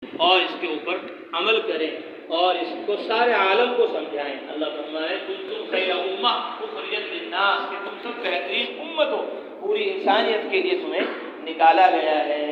اور اس کے اوپر عمل کریں اور اس کو سارے عالم کو سمجھائیں۔ اللہ فرمائے کنتم خیر امہ اخرجت للناس، کہ تم سب بہترین امت ہو، پوری انسانیت کے لیے تمہیں نکالا گیا ہے۔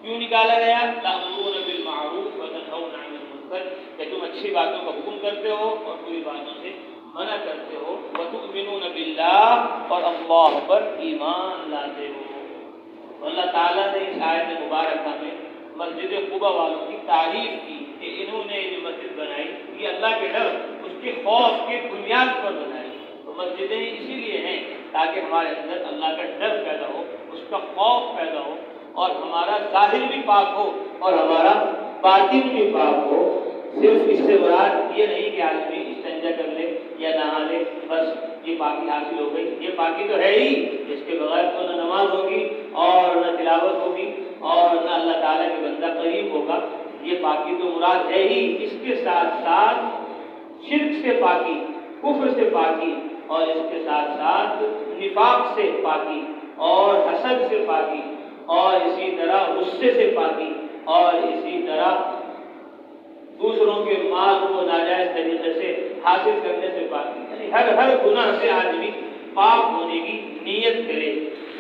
کیوں نکالا گیا؟ تأمرون بالمعروف وتنہون عن المنکر، کہ تم اچھی باتوں کا حکم کرتے ہو اور بری باتوں سے منع کرتے ہو، وتؤمنون باللہ، اور اللہ پر ایمان لاتے ہو۔ اللہ تعالیٰ نے اس آیت مبارکہ میں مسجد قباء والوں کی تعریف کی کہ انہوں نے یہ مسجد بنائی، یہ اللہ کے ڈر، اس کے خوف کی بنیاد پر بنائی۔ تو مسجدیں اسی لیے ہیں تاکہ ہمارے اندر اللہ کا ڈر پیدا ہو، اس کا خوف پیدا ہو، اور ہمارا ظاہر بھی پاک ہو اور ہمارا باطن بھی پاک ہو۔ صرف اس سے مراد یہ نہیں کہ آدمی استنجا کر لے یا نہا لے بس یہ پاکی حاصل ہو گئی، یہ پاکی تو ہے ہی، اس کے بغیر تو نہ نماز ہوگی اور نہ تلاوت ہوگی اور نہ اللہ تعالیٰ کے بندہ قریب ہوگا۔ یہ پاکی تو مراد ہے ہی، اس کے ساتھ ساتھ شرک سے پاکی، کفر سے پاکی، اور اس کے ساتھ ساتھ نفاق سے پاکی اور حسد سے پاکی، اور اسی طرح غصے سے پاکی، اور اسی طرح دوسروں کے مال کو ناجائز طریقے سے حاصل کرنے سے پاکی، یعنی ہر گناہ سے آدمی پاک ہونے کی نیت کرے۔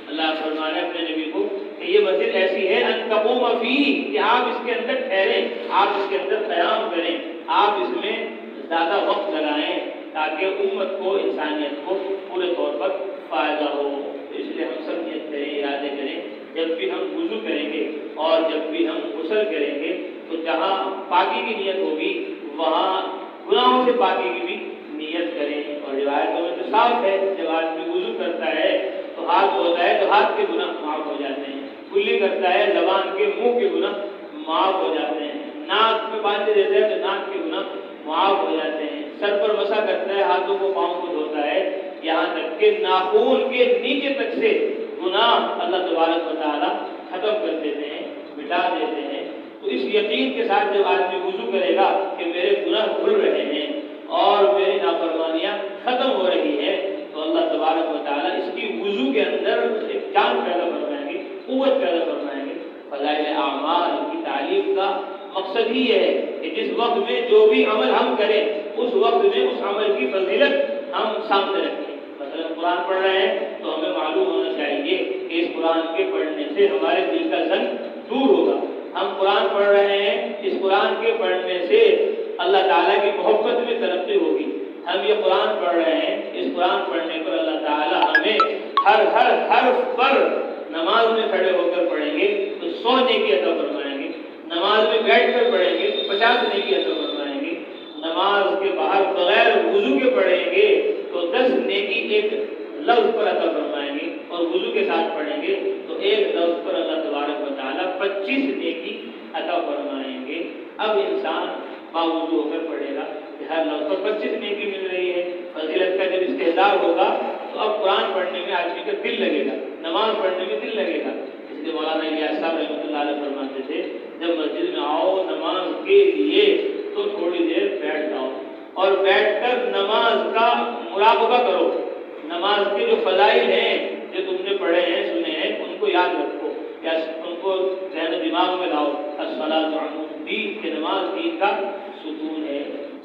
اللہ فرمانے اپنے نبی کو کہ یہ مسجد ایسی ہے ان تقوم فیہ، کہ آپ اس کے اندر ٹھہریں، آپ اس کے اندر قیام کریں، آپ اس میں زیادہ وقت لگائیں تاکہ امت کو، انسانیت کو پورے طور پر فائدہ ہو۔ اس لیے ہم سب نیت کریں، ارادے کریں، جب بھی ہم وضو کریں گے اور جب بھی ہم غسل کریں گے تو جہاں پاکی کی نیت ہوگی وہاں گناہوں سے پاکی کی بھی نیت کریں۔ اور روایتوں میں تو صاف ہے جب آدمی وضو کرتا ہے تو ہاتھ دھوتا ہے تو ہاتھ کے گناہ معاف ہو جاتے ہیں، کلی کرتا ہے زبان کے منہ کے گناہ معاف ہو جاتے ہیں، ناک میں باندھ دیتا ہے تو ناک کے گناہ معاف ہو جاتے ہیں، سر پر مسا کرتا ہے، ہاتھوں کو پاؤں کو دھوتا ہے، یہاں تک کہ ناخون کے نیچے تک سے گناہ اللہ تبارک و تعالی ختم کر دیتے ہیں، مٹا دیتے ہیں۔ تو اس یقین کے ساتھ جب آدمی وضو کرے گا کہ میرے گناہ دھل رہے ہیں اور میری نافرمانیاں ختم ہو رہی ہے، تو اللہ تبارک و تعالیٰ اس کی وضو کے اندر ایک جان پیدا فرمائیں گے، قوت پیدا فرمائیں گے۔ فضائل اعمال کی تعلیم کا مقصد ہی یہ ہے کہ جس وقت میں جو بھی عمل ہم کریں اس وقت میں اس عمل کی فضیلت ہم سامنے رکھیں۔ مثلا قرآن پڑھ رہے ہیں تو ہمیں معلوم ہونا چاہیے کہ اس قرآن کے پڑھنے سے ہمارے دل کا زنگ دور ہوگا۔ ہم قرآن پڑھ رہے ہیں، اس قرآن کے پڑھنے سے اللہ تعالیٰ کی محبت میں ترقی ہوگی۔ ہم یہ قرآن پڑھ رہے ہیں، اس قرآن پڑھنے پر اللہ تعالیٰ ہمیں ہر حرف پر نماز میں کھڑے ہو کر پڑھیں گے تو 100 نیکی عطا فرمائیں گے، نماز میں بیٹھ کر پڑھیں گے تو 50 نیکی عطا فرمائیں گے، نماز کے باہر بغیر وضو کے پڑھیں گے تو 10 نیکی ایک لفظ پر عطا فرمائیں گے، اور وضو کے ساتھ پڑھیں گے تو ایک لفظ پر اللہ تبارک و تعالیٰ 25 نیکی عطا فرمائیں گے۔ اب انسان باوضو ہو کر پڑھے گا کہ ہر لفظ پر 25 نیکی مل رہی ہے، فضیلت کا جب استحضار ہوگا تو اب قرآن پڑھنے میں آدمی کا دل لگے گا، نماز پڑھنے میں دل لگے گا۔ اس لیے مولانا الیاس صاحب رحمۃ اللہ علیہ فرماتے تھے جب مسجد میں آؤ نماز کے لیے تو تھوڑی دیر بیٹھ جاؤ اور بیٹھ کر نماز کا مراقبہ کرو، نماز کے جو فضائل ہیں جو تم نے پڑھے ہیں سنے ہیں ان کو یاد رکھو یا ان کو ذہن و دماغ میں لاؤ۔ الصلاۃ عمود الدین، کہ نماز دین کا ستون ہے۔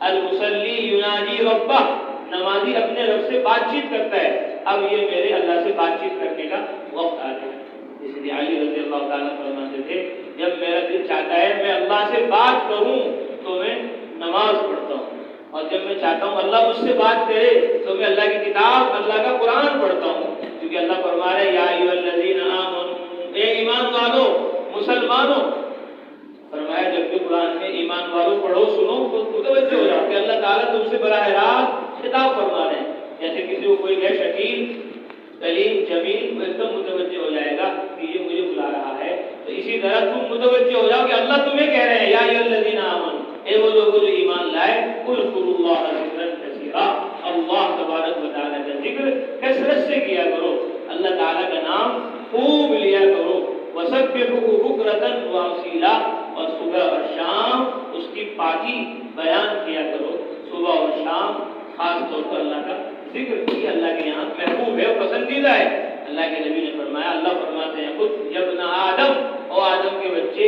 المصلی یناجی ربہ، نمازی اپنے رب سے بات چیت کرتا ہے، اب یہ میرے اللہ سے بات چیت کرنے کا وقت آ گیا۔ اس لیے علی رضی اللہ تعالیٰ فرماتے تھے جب میرا دل چاہتا ہے میں اللہ سے بات کروں تو میں نماز پڑھتا ہوں، اور جب میں چاہتا ہوں اللہ مجھ سے بات کرے تو میں اللہ کی کتاب، اللہ کا قرآن پڑھتا ہوں، کیونکہ اللہ فرما رہا ہے یا ایھا الذین آمنوا، اے ایمان والو، مسلمانوں، فرمایا جب بھی قرآن میں ایمان والوں پڑھو سنو تو متوجہ ہو جاؤ کہ اللہ تعالیٰ تم سے براہ راست خطاب فرما رہے ہیں۔ جیسے کسی کو کوئی ہے شکیل کلیم جمیل، وہ ایک دم متوجہ ہو جائے گا کہ یہ مجھے بلا رہا ہے، تو اسی طرح تم متوجہ ہو جاؤ کہ اللہ تمہیں کہہ رہے ہیں یا ایھا الذین آمنوا، اے وہ لوگ جو ایمان لائے، اذکروا اللہ ذکرا کثیرا، اللہ تبارک و تعالیٰ کا ذکر کثرت سے کیا کرو، اللہ تعالیٰ کا نام خوب لیا کرو، وسبحوہ بکرۃ واصیلا، اور صبح اور شام اس کی پاکی بیان کیا کرو، صبح اور شام خاص طور پر اللہ کا ذکر کی اللہ کے یہاں محبوب ہے، پسندیدہ ہے۔ اللہ کے نبی نے فرمایا، اللہ فرماتے ہیں خود یا ابن آدم، او آدم کے بچے،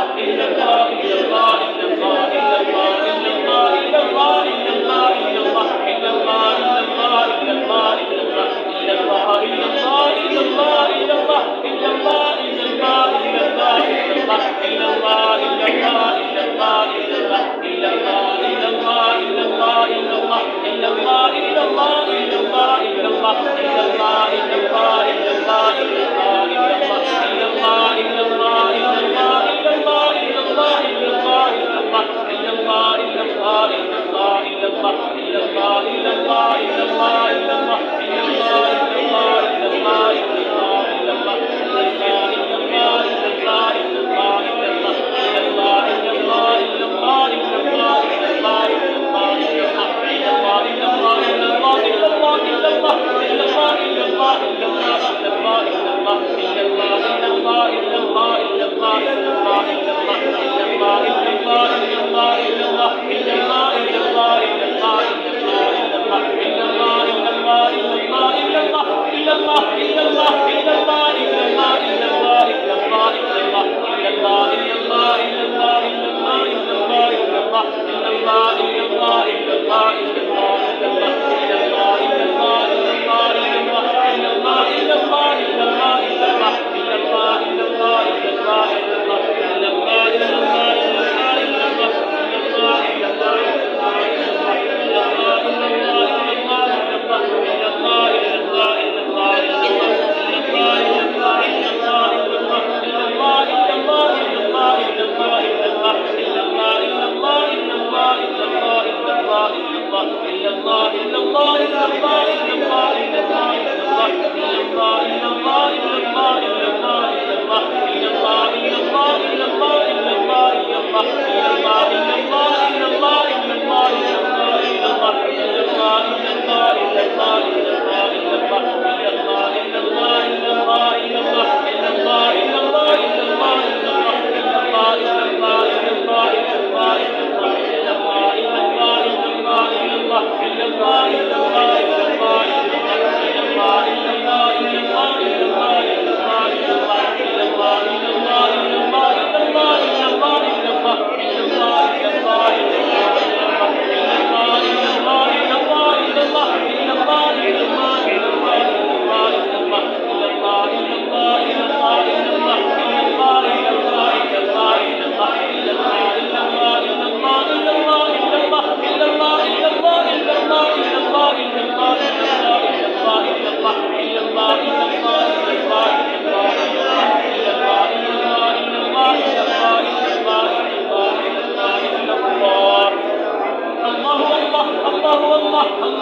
الله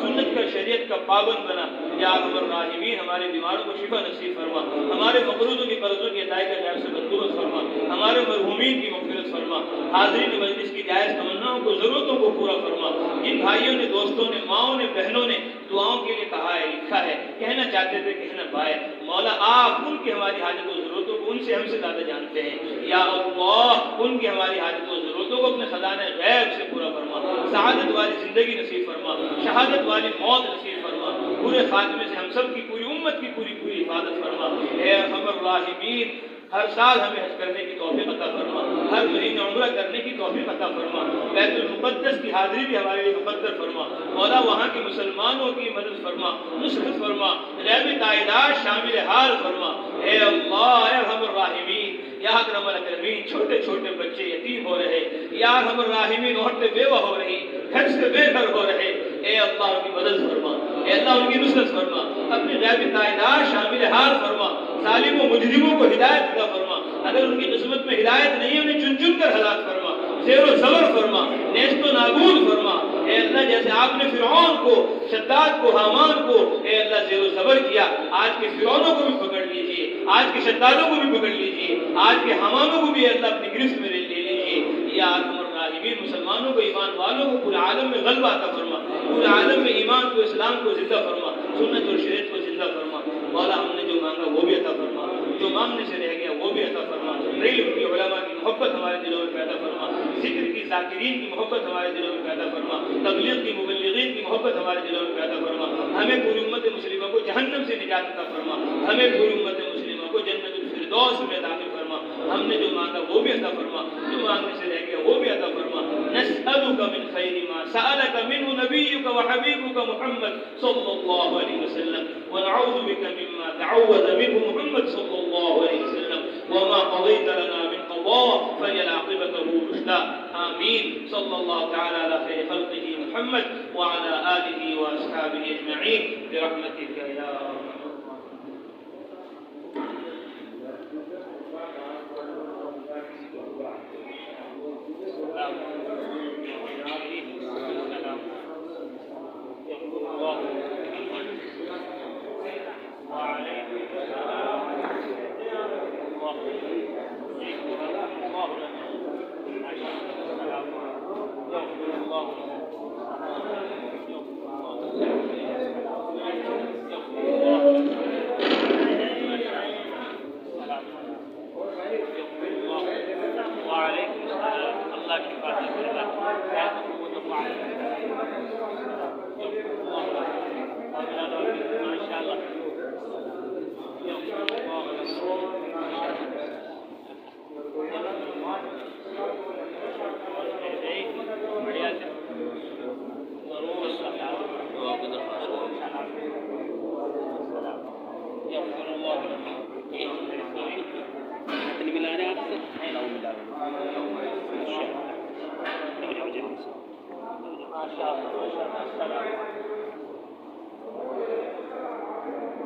سنت کا شریعت کا پابند بنا۔ یا ارحم الراحمین ہمارے بیماروں کو شفا نصیب فرما، ہمارے مقروضوں کی قرضوں کی ادائیگی کا سے بندوبست فرما، ہمارے مرحومین کی مغفرت فرما، حاضرین مجلس کی جائز تمناؤں کو ضرورتوں کو پورا فرما۔ جن بھائیوں نے، دوستوں نے، ماؤں نے، بہنوں نے دعاؤں کے لیے کہا ہے، لکھا ہے، کہنا چاہتے تھے کہنا پائے، مولا آپ ان کی ہماری حاجت و ضرورتوں کو ان سے ہم سے زیادہ جانتے ہیں۔ یا اللہ ان کی ہماری حاجت و ضرورتوں کو اپنے خزانہ غیب سے پورا فرما، سعادت والی زندگی نصیب فرما، شہادت والی موت نصیب فرما، برے خاتمے سے ہم سب کی پوری امت کی پوری حفاظت فرما۔ اے ارحم الراحمین ہر سال ہمیں حج کرنے کی توفیق عطا فرما، ہر مہینے عمرہ کرنے کی توفیق عطا فرما، بیت المقدس کی حاضری بھی ہمارے لیے مقدر فرما، مولا وہاں کے مسلمانوں کی مدد فرما، نصرت فرما، غیبی تائیدات شامل حال فرما۔ اے اللہ اے ارحم الراحمین یا اکرم الاکرمین چھوٹے چھوٹے بچے یتیم ہو رہے، یا ارحم الراحمین عورتیں بیوہ ہو رہی، گھر سے بے گھر ہو رہے، اے اللہ ان کی مدد فرما، اے اللہ ان کی نصرت فرما، اپنی غیبی تائیدات شامل حال فرما، ظالم و مجرموں کو ہدایت عطا فرما، اگر ان کی قسمت میں ہدایت نہیں ہے انہیں چن چن کر ہلاک فرما، زیر و زبر فرما، نیست و نابود فرما۔ اے اللہ جیسے آپ نے فرعون کو، شداد کو، حامان کو اے اللہ زیر و زبر کیا، آج کے فرعونوں کو بھی پکڑ لیجئے، آج کے شدادوں کو بھی پکڑ لیجئے، آج کے حامانوں کو بھی اے اللہ اپنی گرفت میں لے لیجئے۔ یا ارحم الراحمین مسلمانوں کو، ایمان والوں کو پورے عالم میں غلبہ عطا فرما، پورے عالم میں ایمان کو، اسلام کو زندہ فرما، سنت اور شریعت کو زندہ فرما۔ مولا ہم نے جو مانگا وہ بھی عطا فرما، جو مانگنے سے رہ گیا وہ بھی عطا فرما۔ علم کی، علماء کی محبت ہمارے دلوں میں پیدا فرما، ذکر کی، ذاکرین کی محبت ہمارے دلوں میں پیدا فرما، تبلیغ کی، مبلغین کی محبت ہمارے دلوں میں پیدا فرما۔ ہمیں پوری امت مسلمہ کو جہنم سے نجات عطا فرما، ہمیں پوری امت مسلمہ کو جنت الفردوس میں داخل فرما۔ ہم نے جو مانگا وہ بھی عطا فرما، جو مانگنے سے رہ گیا وہ بھی عطا فرما۔ نسألک من خیر ما سألک منہ نبیک وحبیبک محمد صلی اللہ علیہ وسلم، ونعوذ بک مما تعوذ منہ محمد صلی اللہ علیہ وسلم، وما قضیت لنا من قضاء فجعل عاقبته رشدا۔ آمین۔ صلی اللہ تعالی علی خیر خلقہ محمد وعلى آلہ واصحابہ اجمعین برحمتک یا ارحم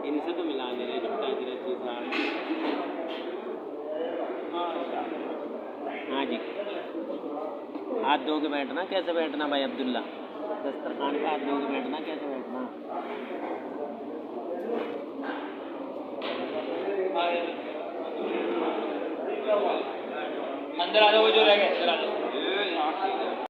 ان سے تو ملانے رہے جو تاجر چیز ہاں جی ہاتھ دھو کے بیٹھنا کیسے بیٹھنا بھائی عبداللہ دسترخوان کا ہاتھ دھو کے بیٹھنا کیسے بیٹھنا اندر آ جاؤ جو رہ گئے اندر آ جاؤ